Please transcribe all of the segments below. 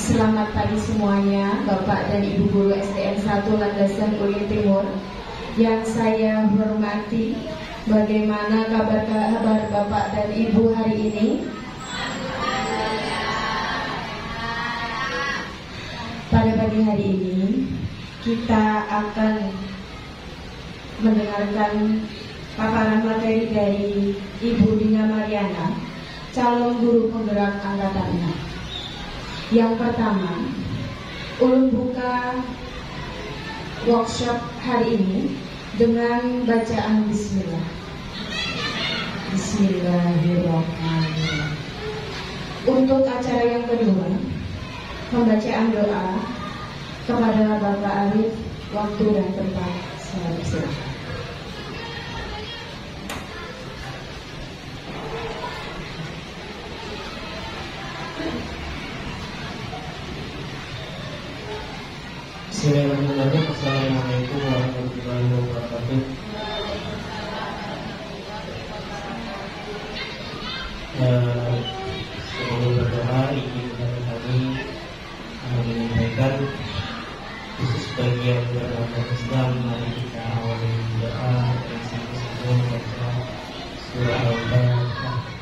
Selamat pagi semuanya, Bapak dan Ibu Guru SDN 1 Landasan Ulin Timur. Yang saya hormati, bagaimana kabar Bapak dan Ibu hari ini? Pada pagi hari ini, kita akan mendengarkan paparan materi dari Ibu Dina Mariana, calon guru penggerak angkatan 6. Yang pertama, ulun buka workshop hari ini dengan bacaan Bismillah. Bismillahirrahmanirrahim. Untuk acara yang kedua, pembacaan doa kepada Bapak Arif, waktu dan tempat saya persilakan. Bismillahirrahmanirrahim. Assalamualaikum warahmatullahi wabarakatuh. Sebelum berdoa, izin kami menyampaikan khusus bagi yang beragama Islam, mari kita awali doa dan sama-sama membaca surah Al-Fatihah.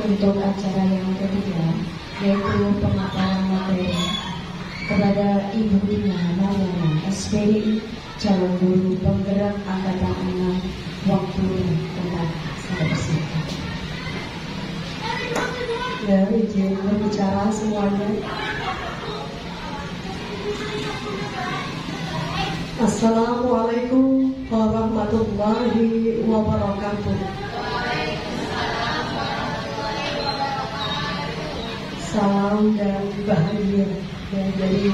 Untuk acara yang ketiga, yaitu pemaparan materi kepada Ibu Dina Mariana, SPDI, calon guru penggerak angkatan 6, waktu tempat saya persilakan. Ya, izin berbicara semuanya. Assalamualaikum warahmatullahi wabarakatuh. Salam dan bahagia ya, jadi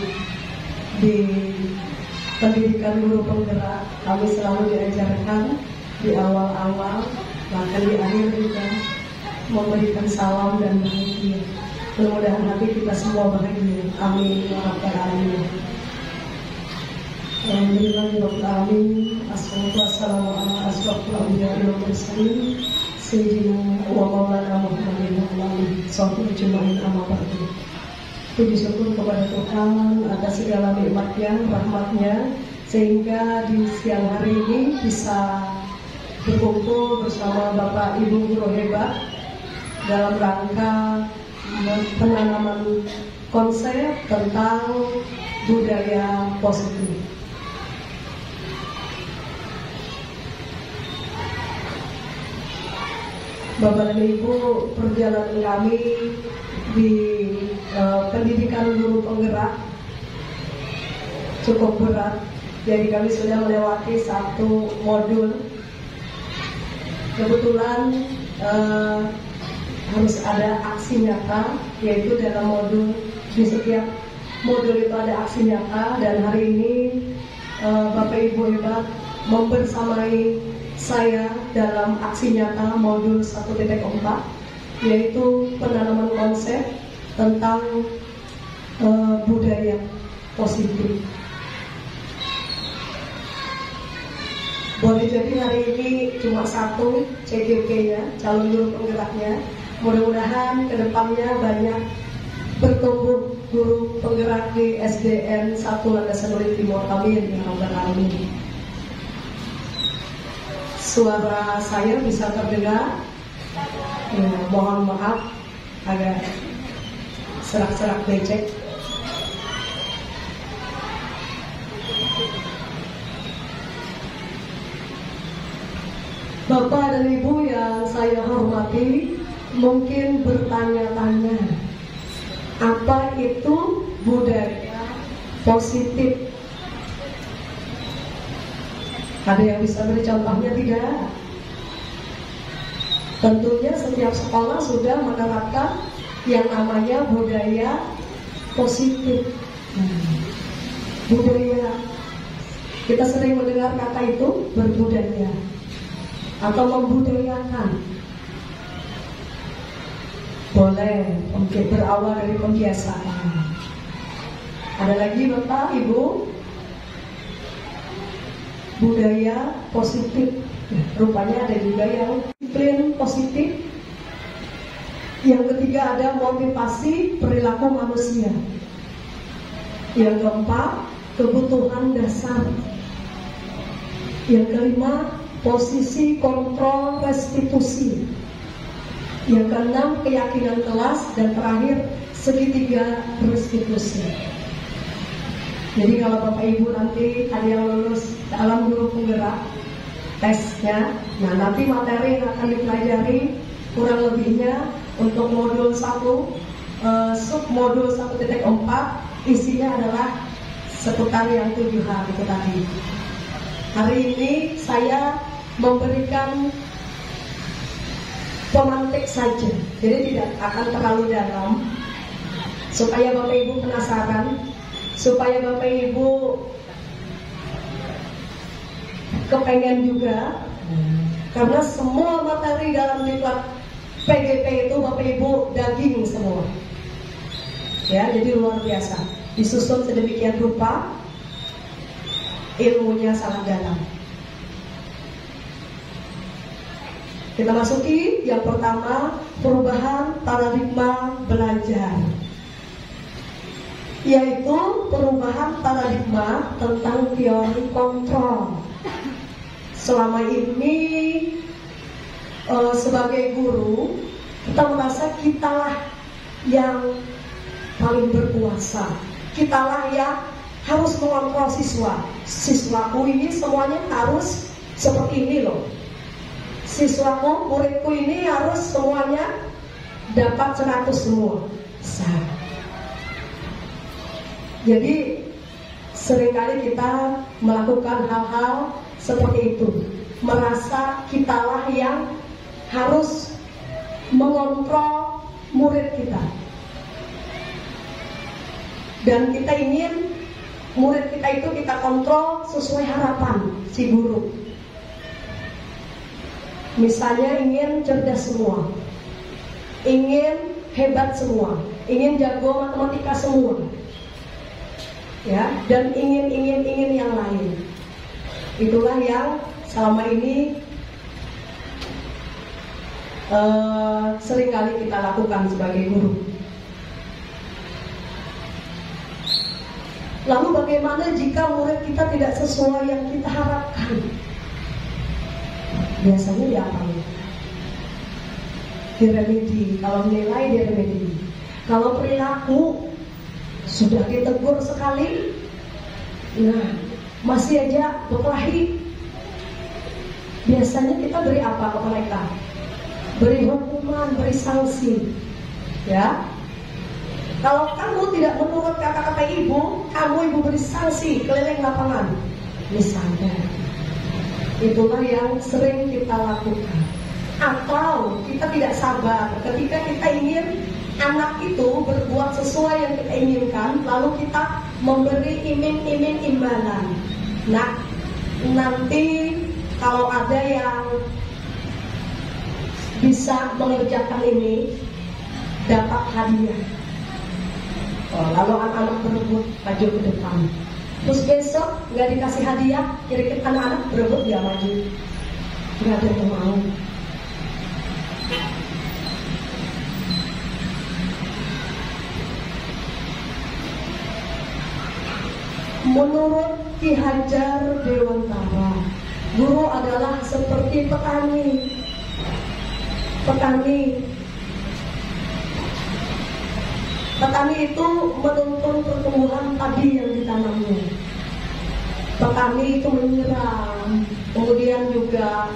di pendidikan guru penggerak kami selalu diajarkan di awal-awal, bahkan di akhir juga memberikan salam dan bahagia. Mudah-mudahan hati kita semua bahagia. Amin ya rabbal alamin. Alhamdulillahirobbilalamin. Assalamualaikum warahmatullahi wabarakatuh. Sayyidina wa maulana Muhammadin wa alihi ajma'in, amma ba'du. Puji syukur kepada Tuhan atas segala nikmatnya, rahmatnya, sehingga di siang hari ini bisa berkumpul bersama Bapak Ibu guru hebat dalam rangka penanaman konsep tentang budaya positif. Bapak dan Ibu, perjalanan kami di pendidikan guru penggerak cukup berat. Jadi kami sudah melewati satu modul. Kebetulan harus ada aksi nyata, yaitu dalam modul, di setiap modul itu ada aksi nyata. Dan hari ini Bapak Ibu hebat membersamai saya dalam aksi nyata modul 1.4, yaitu penanaman konsep tentang budaya positif. Boleh jadi hari ini cuma satu CGP-nya, calon guru penggeraknya. Mudah-mudahan kedepannya banyak bertumbuh guru penggerak di SDN 1 Landasan Kulit Timur kami di Kabupaten ini. Suara saya bisa terdengar, ya, mohon maaf agak serak-serak becek. Bapak dan Ibu yang saya hormati, mungkin bertanya-tanya, apa itu budaya positif? Ada yang bisa beri contohnya tidak? Tentunya setiap sekolah sudah menerapkan yang namanya budaya positif. Budaya, kita sering mendengar kata itu berbudaya atau membudayakan. Boleh, mungkin berawal dari pembiasaan. Ada lagi Bapak, Ibu, budaya positif. Rupanya ada juga yang disiplin positif. Yang ketiga ada motivasi perilaku manusia. Yang keempat, kebutuhan dasar. Yang kelima, posisi kontrol restitusi. Yang keenam, keyakinan kelas. Dan terakhir, segitiga restitusi. Jadi kalau Bapak Ibu nanti ada yang lulus dalam guru penggerak tesnya, nah nanti materi yang akan dipelajari kurang lebihnya untuk modul 1, submodul 1.4 isinya adalah seputar yang 7H itu tadi. Hari ini saya memberikan pemantik saja, jadi tidak akan terlalu dalam, supaya Bapak Ibu penasaran, supaya Bapak Ibu kepengen juga, karena semua materi dalam diklat PGP itu Bapak Ibu daging semua, ya, jadi luar biasa, disusun sedemikian rupa, ilmunya sangat dalam. Kita masuki yang pertama, perubahan paradigma belajar, yaitu perubahan paradigma tentang teori kontrol. Selama ini sebagai guru kita merasa kitalah yang paling berkuasa, kitalah yang harus mengontrol siswa. Siswaku ini semuanya harus seperti ini loh. Siswaku, muridku ini harus semuanya dapat 100 semua. Jadi seringkali kita melakukan hal-hal seperti itu, merasa kitalah yang harus mengontrol murid kita, dan kita ingin murid kita itu kita kontrol sesuai harapan si guru. Misalnya ingin cerdas semua, ingin hebat semua, ingin jago matematika semua, ya, dan ingin yang lain. Itulah yang selama ini seringkali kita lakukan sebagai guru. Lalu bagaimana jika murid kita tidak sesuai yang kita harapkan? Biasanya diapain? Diremedi. Kalau nilai diremedi. Kalau perilaku sudah ditegur sekali, nah masih aja berkelahi. Biasanya kita beri apa ke mereka? Beri hukuman, beri sanksi, ya. Kalau kamu tidak menurut kata-kata ibu, ibu beri sanksi keliling lapangan, misalnya. Itulah yang sering kita lakukan. Atau kita tidak sabar ketika kita ingin anak itu berbuat sesuai yang kita inginkan, lalu kita memberi iming-iming imbalan. Nah, nanti kalau ada yang bisa mengerjakan ini dapat hadiah. Lalu anak-anak berebut maju ke depan. Terus besok nggak dikasih hadiah, kira-kira anak-anak berebut nggak maju, nggak ada yang mau. Menurut Ki Hajar Dewantara, guru adalah seperti petani. Petani itu menuntun pertumbuhan padi yang ditanamnya. Petani itu menyiram, kemudian juga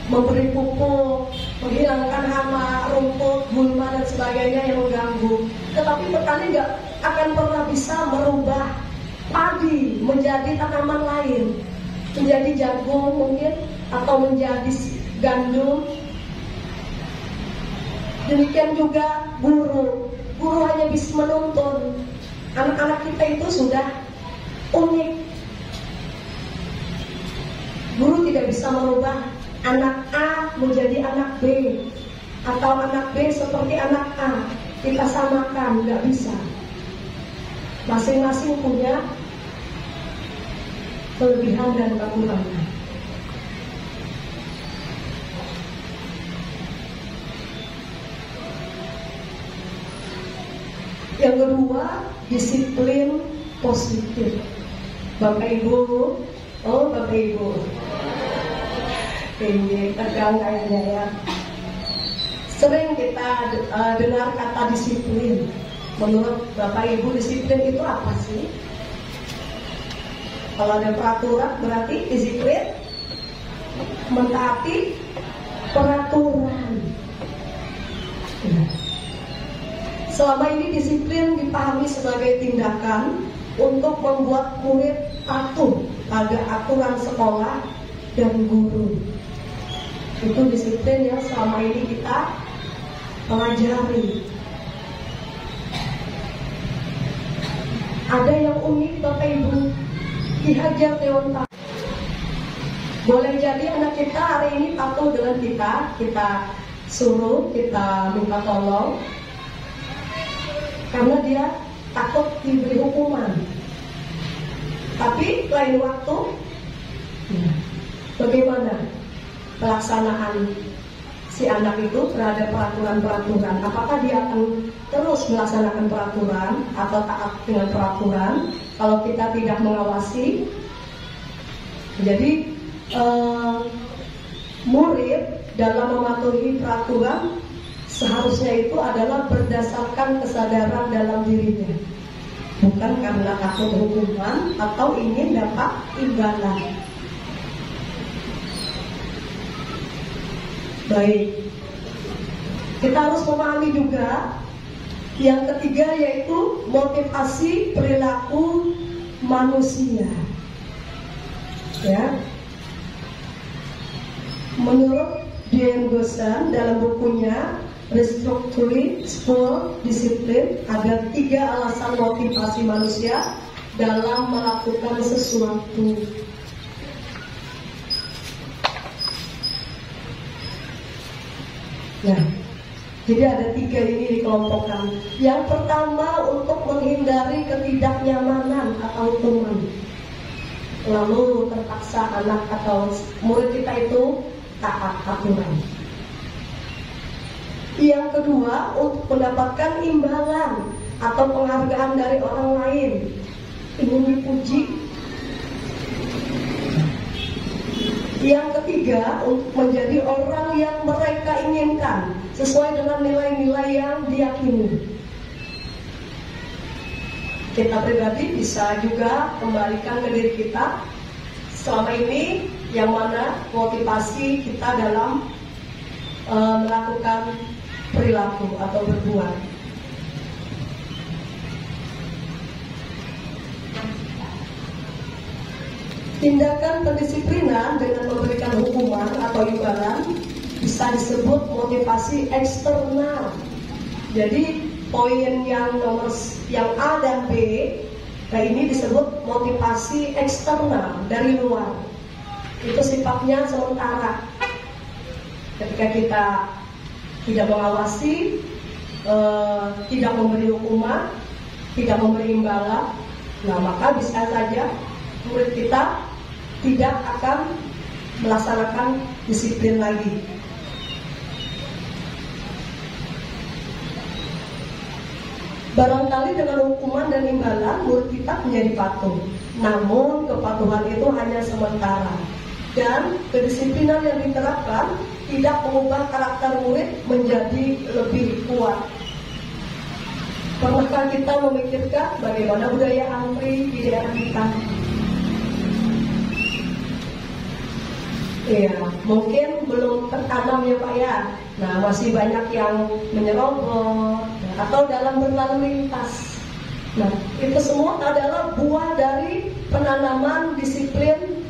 memberi pupuk, menghilangkan hama, rumput, gulma dan sebagainya yang mengganggu. Tetapi petani nggak akan pernah bisa merubah padi menjadi tanaman lain, menjadi jagung mungkin, atau menjadi gandum. Demikian juga guru hanya bisa menuntun. Anak-anak kita itu sudah unik. Guru tidak bisa merubah anak A menjadi anak B, atau anak B seperti anak A. Kita samakan, nggak bisa. Masing-masing punya kelebihan dan kekurangan. Yang kedua, disiplin positif. Bapak Ibu, ini tegang kayaknya ya. Sering kita dengar kata disiplin. Menurut Bapak Ibu, disiplin itu apa sih? Kalau ada peraturan berarti disiplin mentaati peraturan. Selama ini disiplin dipahami sebagai tindakan untuk membuat murid patuh pada aturan sekolah dan guru. Itu disiplin yang selama ini kita pelajari. Ada yang unik Bapak Ibu, Ki Hajar Dewantara. Boleh jadi anak kita hari ini patuh dengan kita suruh, kita minta tolong, karena dia takut diberi hukuman. Tapi lain waktu, bagaimana pelaksanaan si anak itu terhadap peraturan-peraturan? Apakah dia akan terus melaksanakan peraturan atau taat dengan peraturan kalau kita tidak mengawasi? Jadi murid dalam mematuhi peraturan seharusnya itu adalah berdasarkan kesadaran dalam dirinya, bukan karena takut hukuman atau ingin dapat imbalan. Baik, kita harus memahami juga yang ketiga, yaitu motivasi perilaku manusia. Ya, menurut Dian Gosan dalam bukunya Restructuring School Discipline, ada 3 alasan motivasi manusia dalam melakukan sesuatu. Nah, jadi ada 3 ini dikelompokkan. Yang pertama, untuk menghindari ketidaknyamanan atau hukuman. Lalu terpaksa anak atau murid kita itu taat aturan. Yang kedua, untuk mendapatkan imbalan atau penghargaan dari orang lain, ingin dipuji. Yang ketiga, untuk menjadi orang yang mereka inginkan sesuai dengan nilai-nilai yang diyakini. Kita pribadi bisa juga kembalikan ke diri kita selama ini yang mana motivasi kita dalam melakukan perilaku atau berbuat. Tindakan pendisiplinan dengan memberikan hukuman atau imbalan bisa disebut motivasi eksternal. Jadi poin yang A dan B, nah ini disebut motivasi eksternal dari luar. Itu sifatnya sementara. Ketika kita tidak mengawasi, tidak memberi hukuman, tidak memberi imbalan, nah maka bisa saja murid kita tidak akan melaksanakan disiplin lagi. Barangkali dengan hukuman dan imbalan murid kita menjadi patuh. namun kepatuhan itu hanya sementara. Dan kedisiplinan yang diterapkan tidak mengubah karakter murid menjadi lebih kuat. Pernahkah kita memikirkan bagaimana budaya antri di daerah kita? Iya, mungkin belum tertanam ya Pak ya. Nah, masih banyak yang menyerobot atau dalam berlalu lintas. Nah, itu semua adalah buah dari penanaman disiplin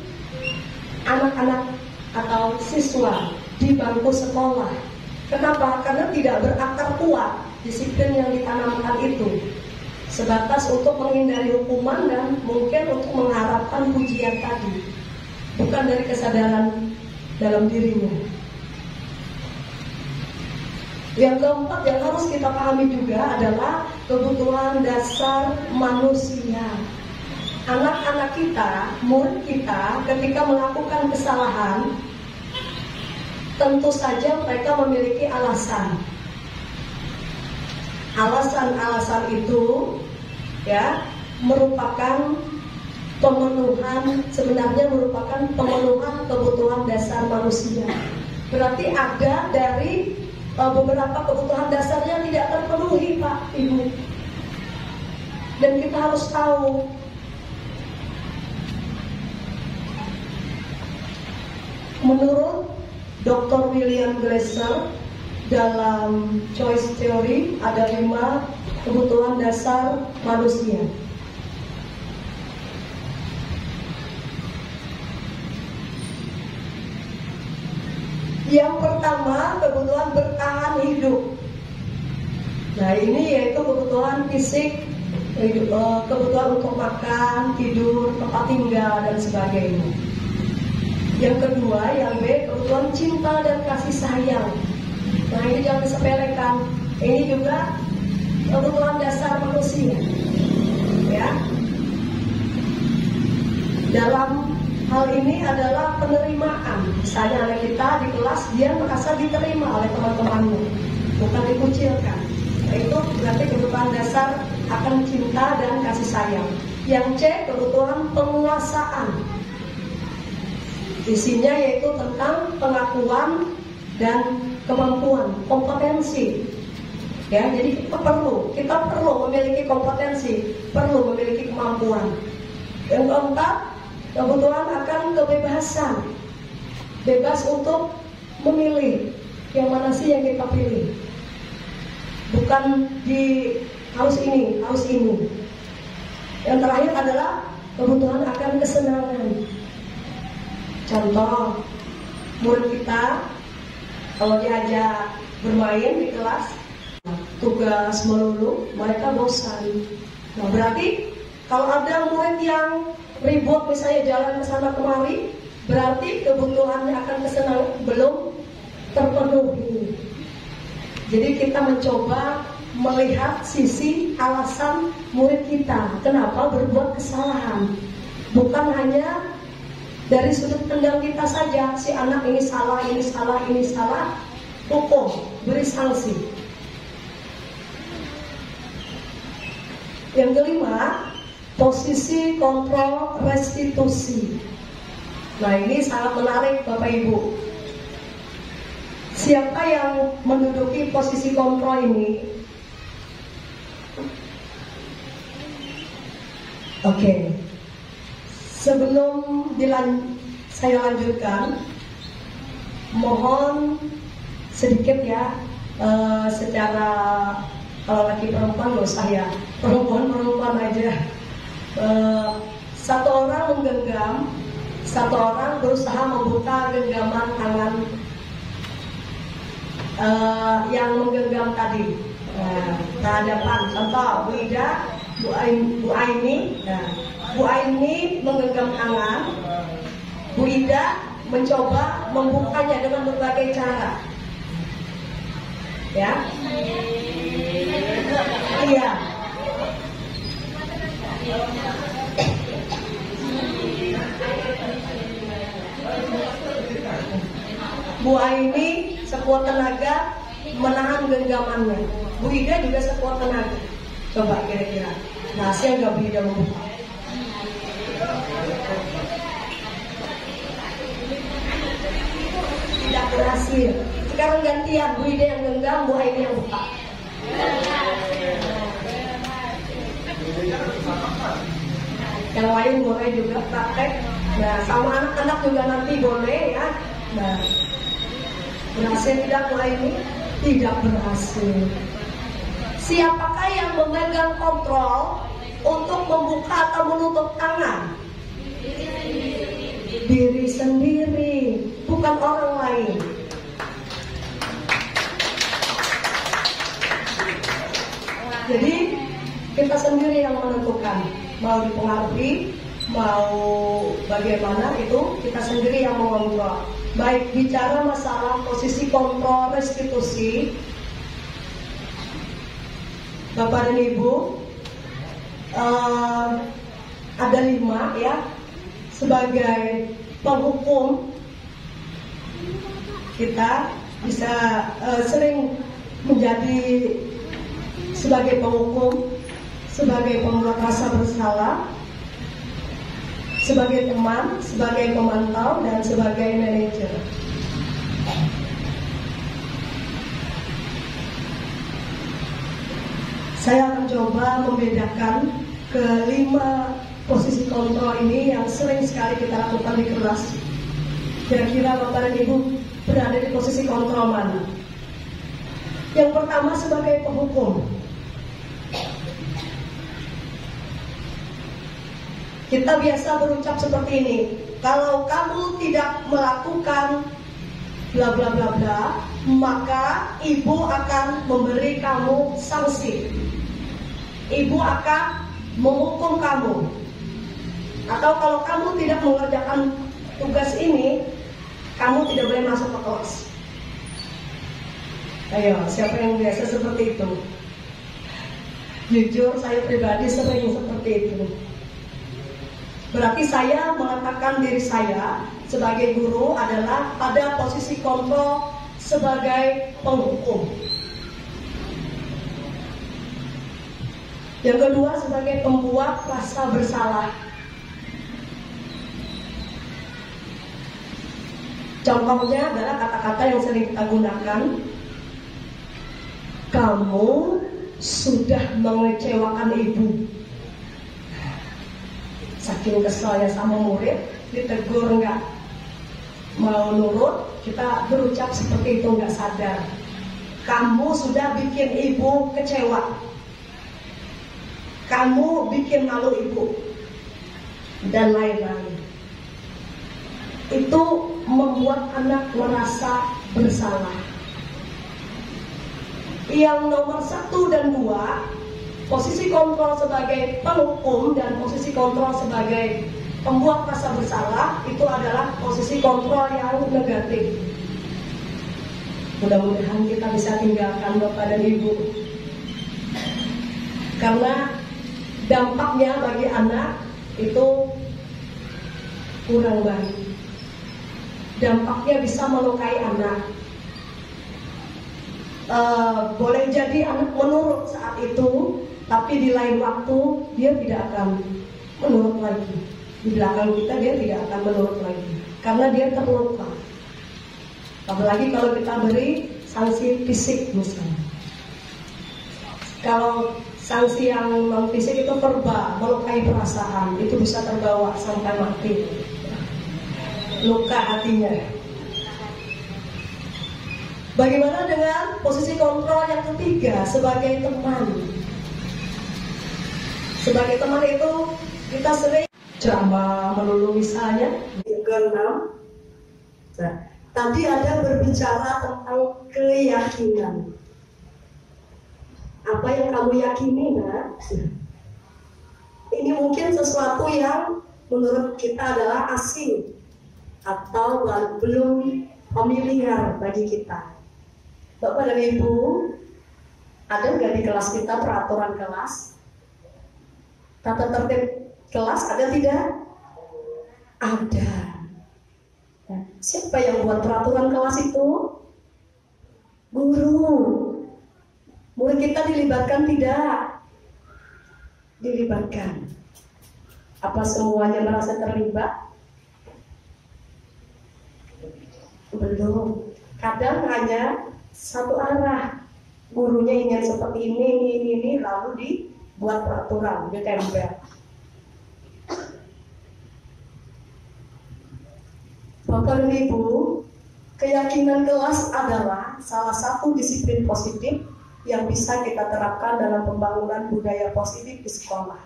anak-anak atau siswa di bangku sekolah. Kenapa? Karena tidak berakar kuat disiplin yang ditanamkan itu. Sebatas untuk menghindari hukuman dan mungkin untuk mengharapkan pujian tadi, bukan dari kesadaran dalam dirinya. Yang keempat yang harus kita pahami juga adalah kebutuhan dasar manusia. Anak-anak kita, murid kita, ketika melakukan kesalahan, tentu saja mereka memiliki alasan. Alasan-alasan itu ya merupakan pemenuhan, sebenarnya merupakan pemenuhan kebutuhan dasar manusia. Berarti ada dari beberapa kebutuhan dasarnya tidak terpenuhi Pak Ibu. Dan kita harus tahu menurut Dr. William Glasser dalam Choice Theory ada 5 kebutuhan dasar manusia. Yang pertama, kebutuhan bertahan hidup. Nah, ini yaitu kebutuhan fisik, kebutuhan untuk makan, tidur, tempat tinggal, dan sebagainya. Yang kedua, yang B, kebutuhan cinta dan kasih sayang. Nah, ini jangan disepelekan. Ini juga kebutuhan dasar manusia. Ya. Dalam hal ini adalah penerimaan. Misalnya anak kita di kelas, dia merasa diterima oleh teman-temannya, bukan dikucilkan. Nah, itu berarti kebutuhan dasar akan cinta dan kasih sayang. Yang C, kebutuhan penguasaan. Isinya yaitu tentang pengakuan dan kemampuan, kompetensi. Ya, jadi kita perlu memiliki kompetensi, perlu memiliki kemampuan. Yang keempat, kebutuhan akan kebebasan, bebas untuk memilih yang mana sih yang kita pilih, bukan harus ini. Yang terakhir adalah kebutuhan akan kesenangan. Contoh, murid kita kalau diajak bermain di kelas, tugas melulu, mereka bosan. Nah, berarti kalau ada murid yang ribut misalnya jalan ke sana kemari, berarti kebutuhannya akan kesenangan belum terpenuhi. Jadi kita mencoba melihat sisi alasan murid kita kenapa berbuat kesalahan, bukan hanya dari sudut pandang kita saja. Si anak ini salah, hukum, beri sanksi. Yang kelima, posisi kontrol restitusi. Nah, ini sangat menarik Bapak Ibu. Siapa yang menduduki posisi kontrol ini? Oke. Sebelum saya lanjutkan, mohon sedikit ya, secara kalau laki perempuan gak usah ya, perempuan aja. Satu orang menggenggam, satu orang berusaha membuka genggaman tangan yang menggenggam tadi. Ke hadapan, contoh Bu Ida, Bu Aini. Bu Aini menggenggam tangan, Bu Ida mencoba membukanya dengan berbagai cara. Ya, iya. Bu Aini sekuat tenaga menahan genggamannya. Bu Ida juga sekuat tenaga. Coba kira-kira. Nah, siapa Bu Ida membuka? Tidak berhasil. Sekarang gantian, Bu Ide yang genggam, Bu Aini yang buka. Yang lain boleh juga praktek. Nah, sama anak-anak juga nanti boleh ya. Nah, berhasil tidak Bu Aini? Tidak berhasil. Siapakah yang memegang kontrol untuk membuka atau menutup tangan? Diri sendiri, bukan orang lain. Jadi kita sendiri yang menentukan, mau dipengaruhi, mau bagaimana, itu kita sendiri yang mengontrol. Baik bicara masalah posisi kontrol restitusi, Bapak dan Ibu, ada 5 ya. Sebagai penghukum, kita bisa sering menjadi sebagai penghukum, sebagai pembuat rasa bersalah, sebagai teman, sebagai pemantau, dan sebagai manajer. Saya akan coba membedakan ke-5 posisi kontrol ini yang sering sekali kita lakukan di kelas. Kira-kira Bapak dan Ibu berada di posisi kontrol mana? Yang pertama sebagai penghukum. Kita biasa berucap seperti ini, kalau kamu tidak melakukan bla bla bla bla, maka ibu akan memberi kamu sanksi. Ibu akan menghukum kamu. Atau kalau kamu tidak mengerjakan tugas ini, kamu tidak boleh masuk ke kelas. Ayo, siapa yang biasa seperti itu? Jujur, saya pribadi sering seperti itu. Berarti saya mengatakan diri saya sebagai guru adalah pada posisi kontrol sebagai penghukum. Yang kedua sebagai pembuat rasa bersalah. Contohnya adalah kata-kata yang sering kita gunakan. Kamu sudah mengecewakan ibu. Saking keselnya sama murid, ditegur nggak mau nurut, kita berucap seperti itu nggak sadar. Kamu sudah bikin ibu kecewa. Kamu bikin malu ibu. Dan lain-lain. Itu membuat anak merasa bersalah. Yang nomor 1 dan 2, posisi kontrol sebagai penghukum dan posisi kontrol sebagai pembuat rasa bersalah, itu adalah posisi kontrol yang negatif. Mudah-mudahan kita bisa tinggalkan Bapak dan Ibu, karena dampaknya bagi anak itu kurang baik. Dampaknya bisa melukai anak. Boleh jadi anak menurut saat itu, tapi di lain waktu dia tidak akan menurut lagi. Di belakang kita dia tidak akan menurut lagi, karena dia terluka. Apalagi kalau kita beri sanksi fisik misalnya. Kalau sanksi yang non fisik itu verbal, melukai perasaan, itu bisa terbawa sampai mati. Luka hatinya. Bagaimana dengan posisi kontrol yang ketiga sebagai teman? Sebagai teman itu kita sering ceramah melulu misalnya. Yang keenam, nah, tadi ada berbicara tentang keyakinan. Apa yang kamu yakini, nak? Ini mungkin sesuatu yang menurut kita adalah asing atau belum familiar bagi kita. Bapak dan Ibu, ada nggak di kelas kita peraturan kelas? Tata tertib kelas ada tidak? Ada. Nah, siapa yang buat peraturan kelas itu? Guru. Murid kita dilibatkan tidak? Dilibatkan. Apa semuanya merasa terlibat? Belum. Kadang hanya satu arah. Gurunya ingin seperti ini, lalu dibuat peraturan, ditempel. Bapak dan Ibu, keyakinan kelas adalah salah satu disiplin positif yang bisa kita terapkan dalam pembangunan budaya positif di sekolah.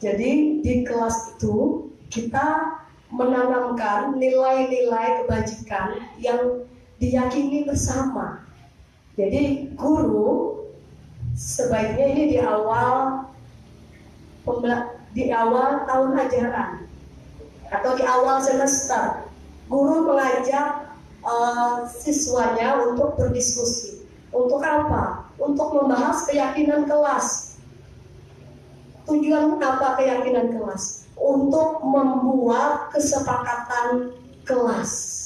Jadi di kelas itu kita menanamkan nilai-nilai kebajikan yang diyakini bersama. Jadi guru sebaiknya ini di awal tahun ajaran atau di awal semester, guru mengajak siswanya untuk berdiskusi. Untuk apa? Untuk membahas keyakinan kelas. Tujuan apa keyakinan kelas? Untuk membuat kesepakatan kelas.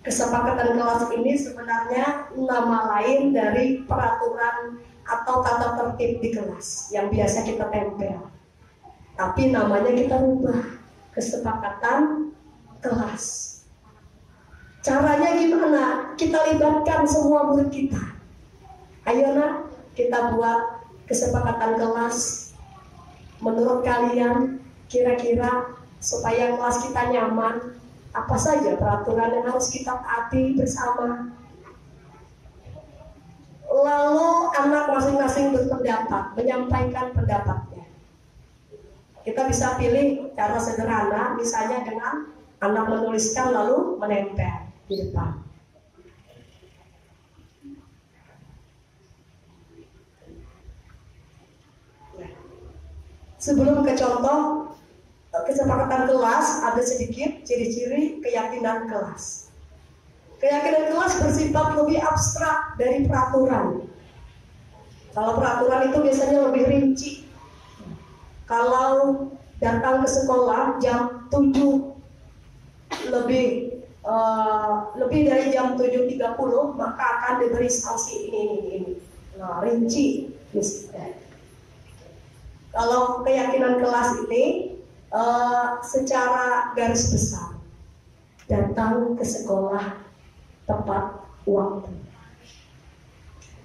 Kesepakatan kelas ini sebenarnya nama lain dari peraturan atau tata tertib di kelas yang biasa kita tempel. Tapi namanya kita rubah, kesepakatan kelas. Caranya gimana? Kita libatkan semua murid kita. Ayo nak, kita buat kesepakatan kelas. Menurut kalian, kira-kira supaya kelas kita nyaman, apa saja peraturan yang harus kita taati bersama? Lalu anak masing-masing berpendapat, menyampaikan pendapatnya. Kita bisa pilih cara sederhana, misalnya dengan anak menuliskan lalu menempel di depan. Sebelum ke contoh kesepakatan kelas, ada sedikit ciri-ciri keyakinan kelas. Keyakinan kelas bersifat lebih abstrak dari peraturan. Kalau peraturan itu biasanya lebih rinci. Kalau datang ke sekolah jam 7 lebih dari jam 7.30, maka akan diberi sanksi ini. Nah, rinci. Kalau keyakinan kelas ini secara garis besar, datang ke sekolah tepat waktu.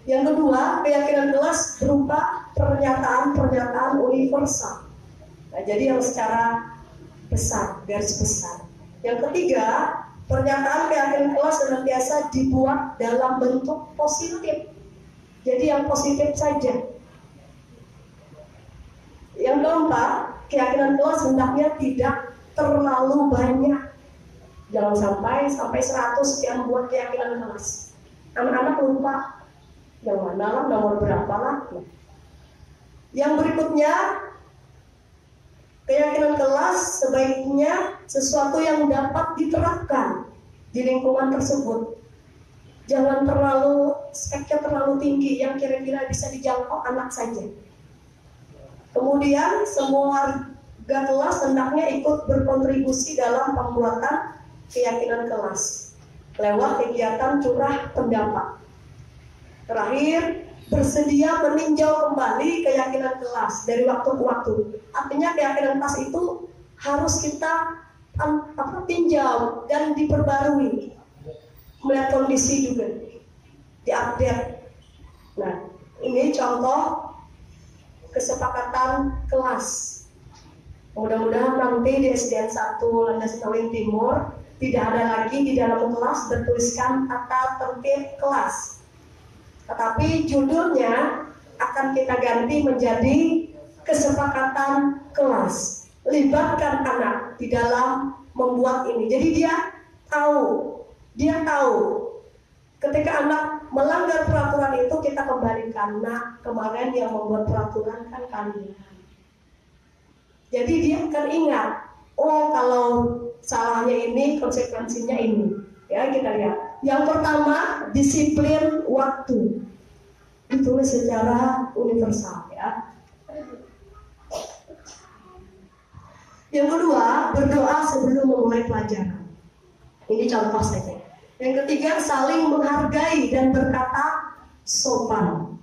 Yang kedua, keyakinan kelas berupa pernyataan-pernyataan universal. Nah, jadi yang secara besar, garis besar. Yang ketiga, pernyataan keyakinan kelas senantiasa dibuat dalam bentuk positif. Jadi yang positif saja. Yang keempat, keyakinan kelas hendaknya tidak terlalu banyak. Jangan sampai 100 yang buat keyakinan kelas. Anak-anak lupa yang mana lah, nomor berapa lah. Yang berikutnya, keyakinan kelas sebaiknya sesuatu yang dapat diterapkan di lingkungan tersebut. Jangan speknya terlalu tinggi yang kira-kira bisa dijangkau anak saja. Kemudian semua warga kelas hendaknya ikut berkontribusi dalam pembuatan keyakinan kelas lewat kegiatan curah pendapat. Terakhir, bersedia meninjau kembali keyakinan kelas dari waktu ke waktu. Artinya keyakinan kelas itu harus kita tinjau dan diperbarui, melihat kondisi juga, diupdate. Nah, ini contoh kesepakatan kelas. Mudah-mudahan nanti di SDN 1 Landas Tawin Timur tidak ada lagi di dalam kelas bertuliskan tata tertib kelas. Tetapi judulnya akan kita ganti menjadi kesepakatan kelas. Libatkan anak di dalam membuat ini. Jadi dia tahu ketika anak melanggar peraturan itu kita kembalikan. Nah, kemarin yang membuat peraturan kan kalian. Jadi dia akan ingat, oh kalau salahnya ini konsekuensinya ini. Ya, kita lihat. Yang pertama, disiplin waktu. Ditulis secara universal ya. Yang kedua, berdoa sebelum memulai pelajaran. Ini contoh saja. Yang ketiga, saling menghargai dan berkata sopan.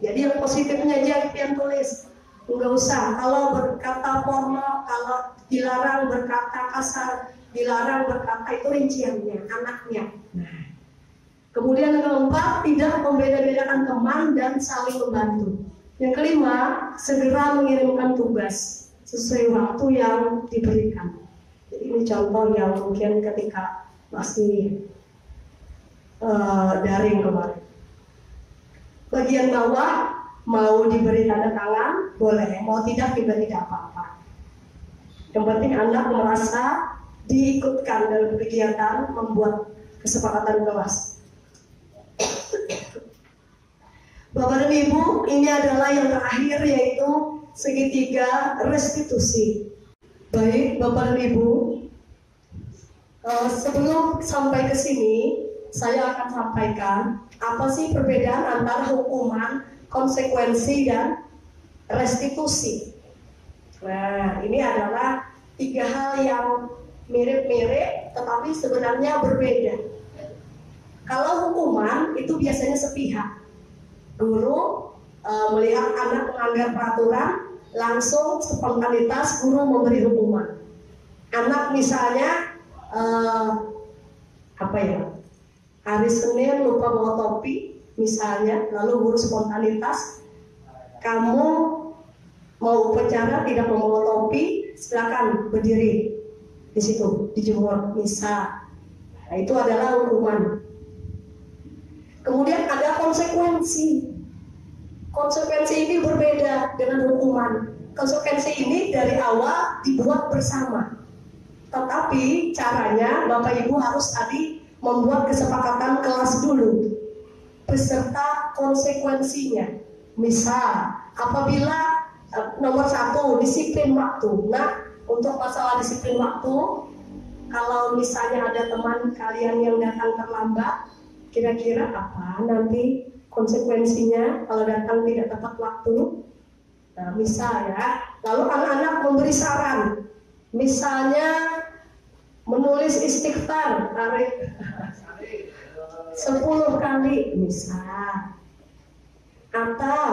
Jadi yang positifnya aja yang tulis. Nggak usah. Kalau berkata formal, kalau dilarang berkata kasar, dilarang berkata, itu rinciannya, anaknya. Nah, kemudian yang keempat, tidak membeda-bedakan teman dan saling membantu. Yang kelima, segera mengirimkan tugas sesuai waktu yang diberikan. Jadi ini contoh yang mungkin ketika masih daring kemarin. Bagian bawah, mau diberi tanda tangan, boleh. Mau tidak, juga tidak apa-apa. Yang penting anak merasa diikutkan dalam kegiatan membuat kesepakatan kelas. Bapak dan Ibu, ini adalah yang terakhir, yaitu segitiga restitusi. Baik, Bapak dan Ibu, sebelum sampai ke sini, saya akan sampaikan apa sih perbedaan antara hukuman, konsekuensi, dan restitusi. Nah, ini adalah tiga hal yang mirip-mirip, tetapi sebenarnya berbeda. Kalau hukuman itu biasanya sepihak. Guru melihat anak melanggar peraturan, langsung spontanitas guru memberi hukuman. Anak misalnya hari Senin lupa bawa topi misalnya, lalu guru spontanitas, kamu mau upacara tidak membawa topi, silakan berdiri di situ, dijemur misal. Nah, itu adalah hukuman. Kemudian ada konsekuensi. Konsekuensi ini berbeda dengan hukuman. Konsekuensi ini dari awal dibuat bersama. Tetapi caranya Bapak Ibu harus tadi membuat kesepakatan kelas dulu beserta konsekuensinya. Misal, apabila nomor 1 disiplin waktu. Nah, untuk masalah disiplin waktu, kalau misalnya ada teman kalian yang datang terlambat, kira-kira apa nanti konsekuensinya kalau datang tidak tepat waktu? Nah, misal ya, lalu anak-anak memberi saran, misalnya menulis istighfar 10 kali misal, atau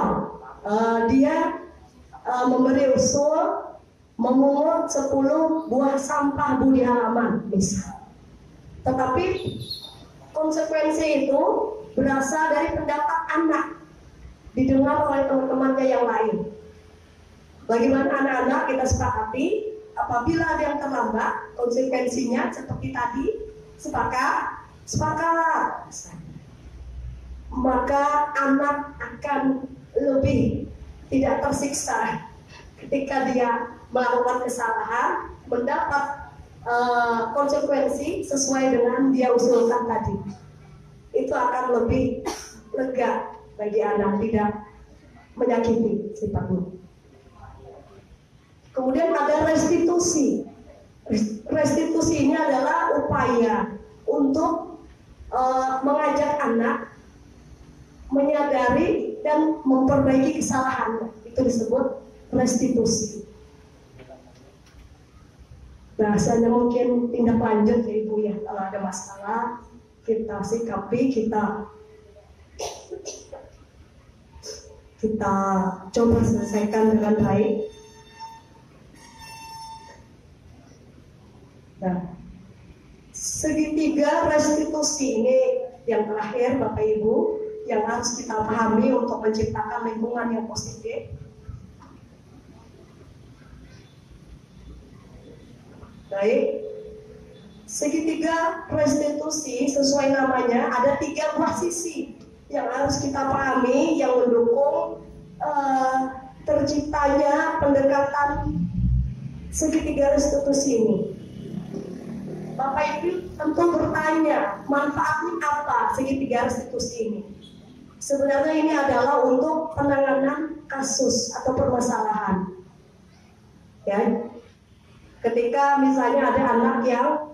dia memberi usul memungut 10 buah sampah di halaman misal. Tetapi konsekuensi itu berasal dari pendapat anak, didengar oleh teman-temannya yang lain. Bagaimana anak-anak kita sepakati, apabila ada yang terlambat, konsekuensinya seperti tadi, sepakat, maka anak akan lebih tidak tersiksa ketika dia melakukan kesalahan, mendapat konsekuensi sesuai dengan dia usulkan tadi. Itu akan lebih lega bagi anak, tidak menyakiti sifatnya. Kemudian ada restitusi. Restitusi ini adalah upaya untuk mengajak anak menyadari dan memperbaiki kesalahannya. Itu disebut restitusi. Bahasanya mungkin tindak lanjut ya Ibu ya. Kalau ada masalah kita sikapi, kita coba selesaikan dengan baik. Nah, segitiga restitusi ini yang terakhir Bapak Ibu yang harus kita pahami untuk menciptakan lingkungan yang positif. Baik, segitiga restitusi sesuai namanya ada 3 buah sisi yang harus kita pahami yang mendukung terciptanya pendekatan segitiga restitusi ini. Bapak Ibu tentu bertanya, manfaatnya apa segitiga restitusi ini? Sebenarnya ini adalah untuk penanganan kasus atau permasalahan. Ya, ketika misalnya ada anak yang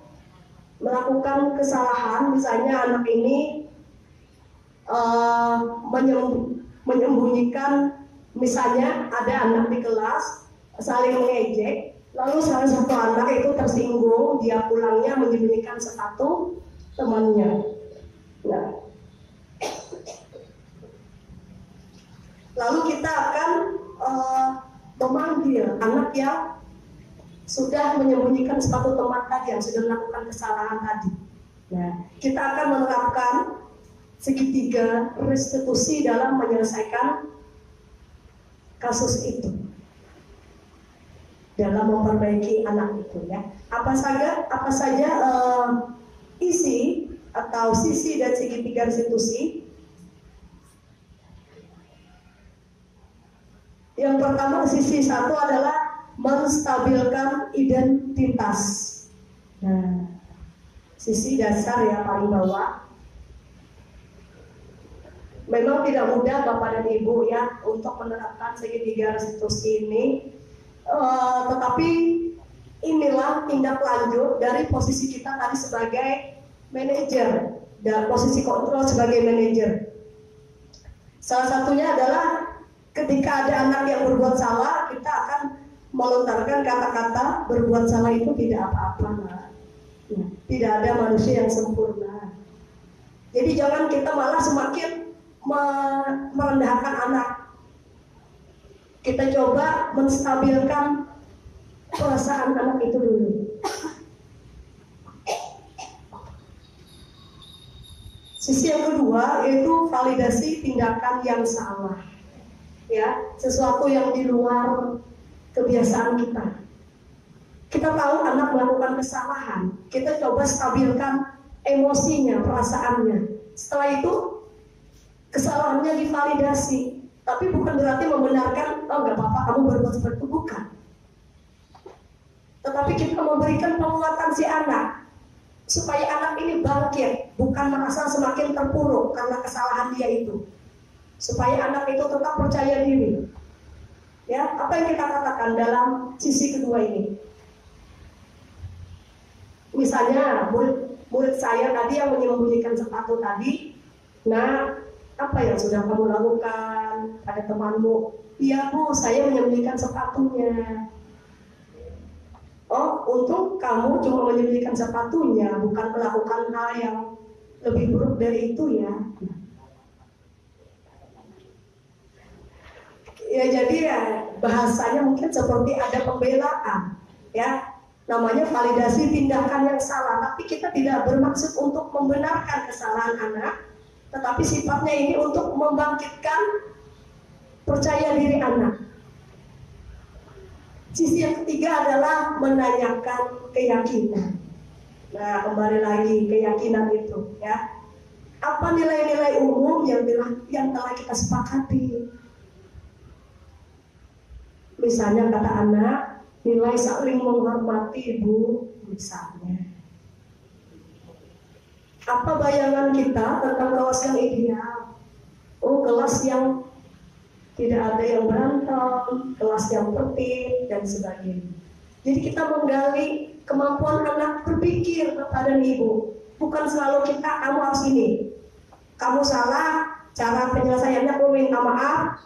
melakukan kesalahan, misalnya anak ini menyembunyikan, misalnya ada anak di kelas saling mengejek, lalu salah satu anak itu tersinggung, dia pulangnya menyembunyikan sepatu temannya. Nah, lalu kita akan memanggil anak yang sudah menyembunyikan sepatu teman tadi, yang sudah melakukan kesalahan tadi. Nah, kita akan menerapkan segitiga restitusi dalam menyelesaikan kasus itu, dalam memperbaiki anak itu, ya. Apa saja isi atau sisi dan segitiga restitusi? Yang pertama, sisi satu adalah menstabilkan identitas. Nah, sisi dasar ya, paling bawah. Memang tidak mudah Bapak dan Ibu ya untuk menerapkan segitiga restitusi ini, tetapi inilah tindak lanjut dari posisi kita tadi sebagai manajer dan posisi kontrol sebagai manajer. Salah satunya adalah ketika ada anak yang berbuat salah, kita akan melontarkan kata-kata berbuat salah itu tidak apa-apa, nah. Tidak ada manusia yang sempurna. Jadi jangan kita malah semakin merendahkan anak. Kita coba menstabilkan perasaan anak itu dulu. Sisi yang kedua yaitu validasi tindakan yang salah. Ya, sesuatu yang di luar kebiasaan kita. Kita tahu anak melakukan kesalahan, kita coba stabilkan emosinya, perasaannya. Setelah itu kesalahannya divalidasi, tapi bukan berarti membenarkan, oh nggak apa-apa kamu berbuat seperti itu, bukan. Tetapi kita memberikan penguatan si anak supaya anak ini bangkit, bukan merasa semakin terpuruk karena kesalahan dia itu. Supaya anak itu tetap percaya diri. Ya, apa yang kita katakan dalam sisi kedua ini? Misalnya murid saya tadi yang menyembunyikan sepatu tadi, nah apa yang sudah kamu lakukan pada temanmu? Iya Bu, saya menyembunyikan sepatunya. Oh, untung kamu cuma menyembunyikan sepatunya, bukan melakukan hal yang lebih buruk dari itu ya. Ya jadi ya bahasanya mungkin seperti ada pembelaan, ya. Namanya validasi tindakan yang salah, tapi kita tidak bermaksud untuk membenarkan kesalahan anak, tetapi sifatnya ini untuk membangkitkan percaya diri anak. Sisi yang ketiga adalah menanyakan keyakinan. Nah, kembali lagi keyakinan itu, ya. Apa nilai-nilai umum yang telah kita sepakati? Misalnya kata anak, nilai saling menghormati Bu, misalnya. Apa bayangan kita tentang kelas yang ideal? Oh, kelas yang tidak ada yang berantem, kelas yang tertib, dan sebagainya. Jadi kita menggali kemampuan anak berpikir, Bapak dan Ibu. Bukan selalu kita, kamu harus ini. Kamu salah, cara penyelesaiannya kamu minta maaf,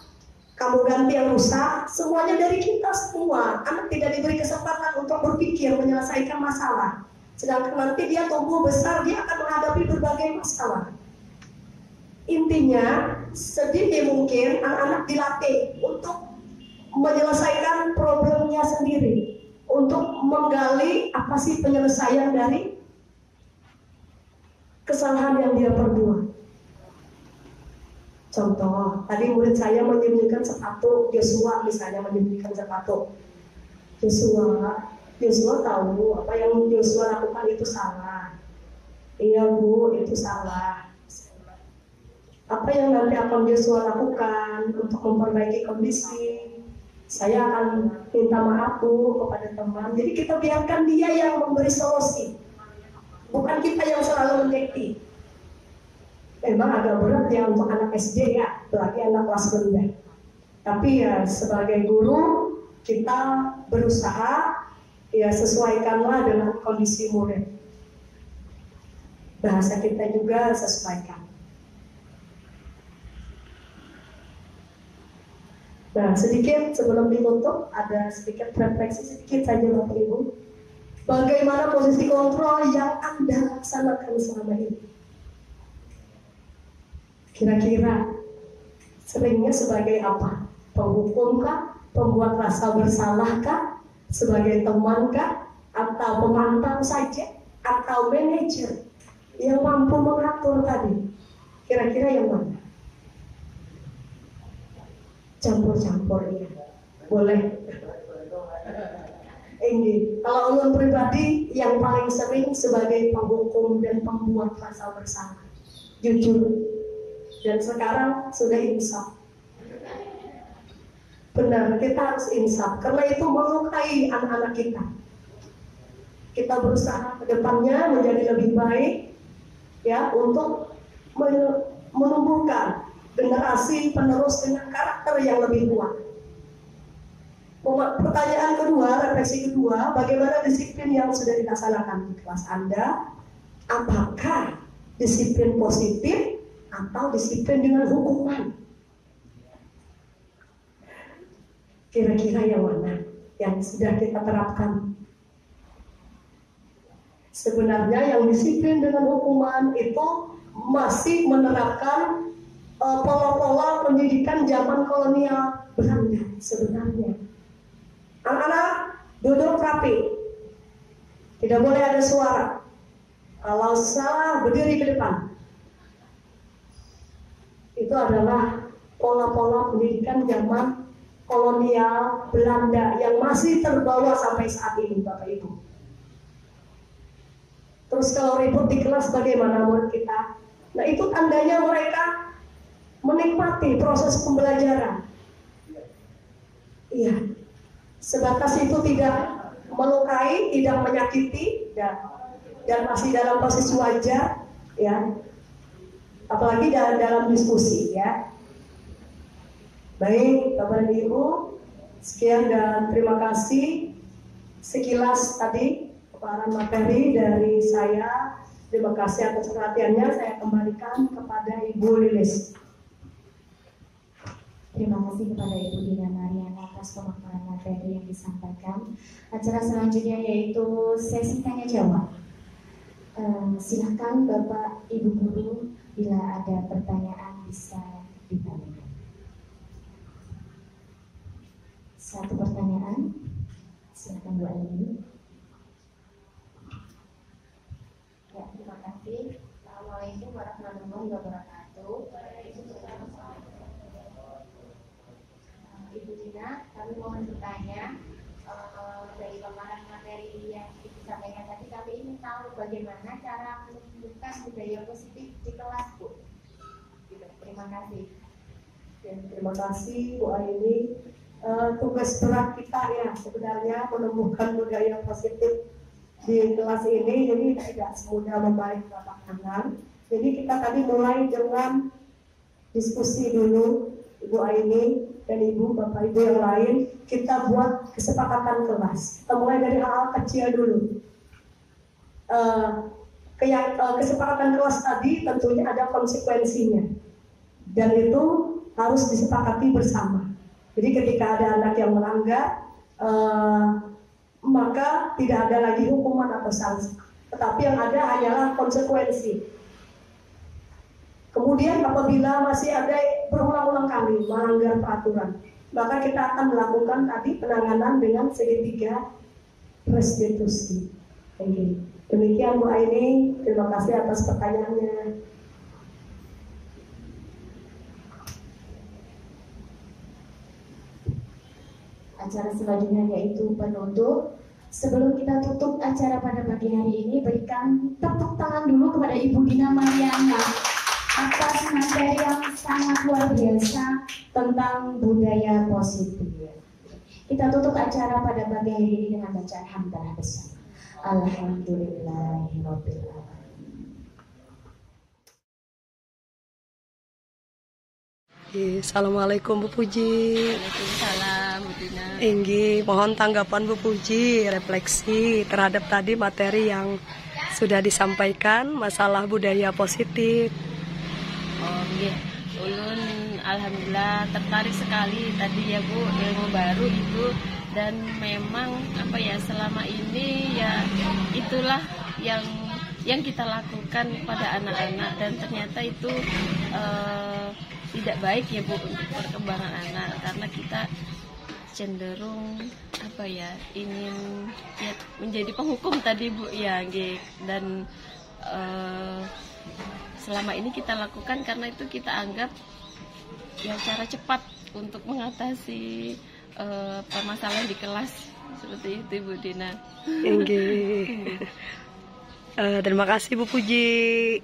kamu ganti yang rusak, semuanya dari kita semua. Anak tidak diberi kesempatan untuk berpikir, menyelesaikan masalah. Sedangkan nanti dia tumbuh besar, dia akan menghadapi berbagai masalah. Intinya, sedini mungkin anak-anak dilatih untuk menyelesaikan problemnya sendiri, untuk menggali apa sih penyelesaian dari kesalahan yang dia perbuat. Contoh, tadi murid saya menyembunyikan sepatu, Joshua misalnya menyembunyikan sepatu. Joshua tahu apa yang Joshua lakukan itu salah. Iya Bu, itu salah. Apa yang nanti akan Joshua lakukan untuk memperbaiki kondisi? Saya akan minta maaf Bu kepada teman. Jadi kita biarkan dia yang memberi solusi, bukan kita yang selalu mendikti. Memang agak berat ya untuk anak SD ya, apalagi anak kelas rendah. Tapi ya sebagai guru kita berusaha ya sesuaikanlah dengan kondisi murid. Bahasa kita juga sesuaikan. Nah, sedikit sebelum ditutup ada sedikit refleksi sedikit saja Bapak Ibu. Bagaimana posisi kontrol yang Anda laksanakan selama ini? Kira-kira seringnya sebagai apa? Penghukum kah? pembuat rasa bersalah kah, sebagai teman kah, atau pemantau saja, atau manajer yang mampu mengatur tadi? Kira-kira yang mana? Campur-campur ya, boleh. Ini kalau ulun pribadi yang paling sering sebagai penghukum dan pembuat rasa bersalah, jujur, dan sekarang sudah insaf. Benar, kita harus insaf karena itu melukai anak-anak kita. Kita berusaha ke depannya menjadi lebih baik, ya, untuk menumbuhkan generasi penerus dengan karakter yang lebih kuat. Pertanyaan kedua, refleksi kedua, bagaimana disiplin yang sudah dilaksanakan di kelas Anda? Apakah disiplin positif atau disiplin dengan hukuman? Kira-kira yang mana yang sudah kita terapkan? Sebenarnya yang disiplin dengan hukuman itu masih menerapkan pola-pola pendidikan zaman kolonial Belanda sebenarnya. Anak-anak duduk rapi, tidak boleh ada suara. Kalau salah berdiri ke depan. Itu adalah pola-pola pendidikan zaman kolonial Belanda yang masih terbawa sampai saat ini, Bapak Ibu. Terus kalau ribut di kelas bagaimana murid kita? Nah, itu tandanya mereka menikmati proses pembelajaran. Iya. Sebatas itu tidak melukai, tidak menyakiti, dan masih dalam posisi wajar, ya. Apalagi dalam diskusi, ya. Baik, Bapak dan Ibu, sekian dan terima kasih. Sekilas tadi paparan materi dari saya. Terima kasih atas perhatiannya. Saya kembalikan kepada Ibu Lilis. Terima kasih kepada Ibu Dina Mariana atas pemaparan materi yang disampaikan. Acara selanjutnya yaitu sesi tanya jawab. Silakan Bapak Ibu Guru, bila ada pertanyaan bisa ditanyakan. Satu pertanyaan, silakan Bu Aini. Ya, terima kasih. Assalamualaikum warahmatullahi wabarakatuh. Ibu Dina, kami mohon bertanya dari paparan materi yang disampaikan tadi, kami ingin tahu bagaimana cara menumbuhkan budaya positif di kelas, Bu. Terima kasih. Dan terima kasih Bu Aini. Tugas berat kita ya sebenarnya menumbuhkan budaya positif di kelas ini, jadi tidak semudah membalik telapak tangan. Jadi kita tadi mulai dengan diskusi dulu, Ibu Aini dan Ibu, Bapak Ibu yang lain, kita buat kesepakatan kelas. Kita mulai dari hal kecil dulu. Kesepakatan kelas tadi tentunya ada konsekuensinya, dan itu harus disepakati bersama. Jadi ketika ada anak yang melanggar, maka tidak ada lagi hukuman atau sanksi, tetapi yang ada hanyalah konsekuensi. Kemudian apabila masih ada berulang-ulang kali melanggar peraturan, maka kita akan melakukan tadi penanganan dengan segitiga restitusi. Demikian Bu Aini, terima kasih atas pertanyaannya. Acara selanjutnya yaitu penutup. Sebelum kita tutup acara pada pagi hari ini, berikan tepuk tangan dulu kepada Ibu Dina Mariana atas materi yang sangat luar biasa tentang budaya positif. Kita tutup acara pada pagi hari ini dengan bacaan hamdalah bersama. Alhamdulillahirabbil alamin. Assalamualaikum Bu Puji. Waalaikumsalam Bu Dina. Inggi, mohon tanggapan Bu Puji, refleksi terhadap tadi materi yang sudah disampaikan, masalah budaya positif. Oh iya, ulun alhamdulillah tertarik sekali tadi ya Bu, ilmu baru itu, dan memang apa ya, selama ini ya itulah yang kita lakukan pada anak-anak, dan ternyata itu tidak baik ya Bu untuk perkembangan anak, karena kita cenderung apa ya, ingin ya menjadi penghukum tadi Bu ya, dan selama ini kita lakukan karena itu kita anggap ya cara cepat untuk mengatasi permasalahan di kelas, seperti itu Bu Dina. Terima kasih Bu Puji.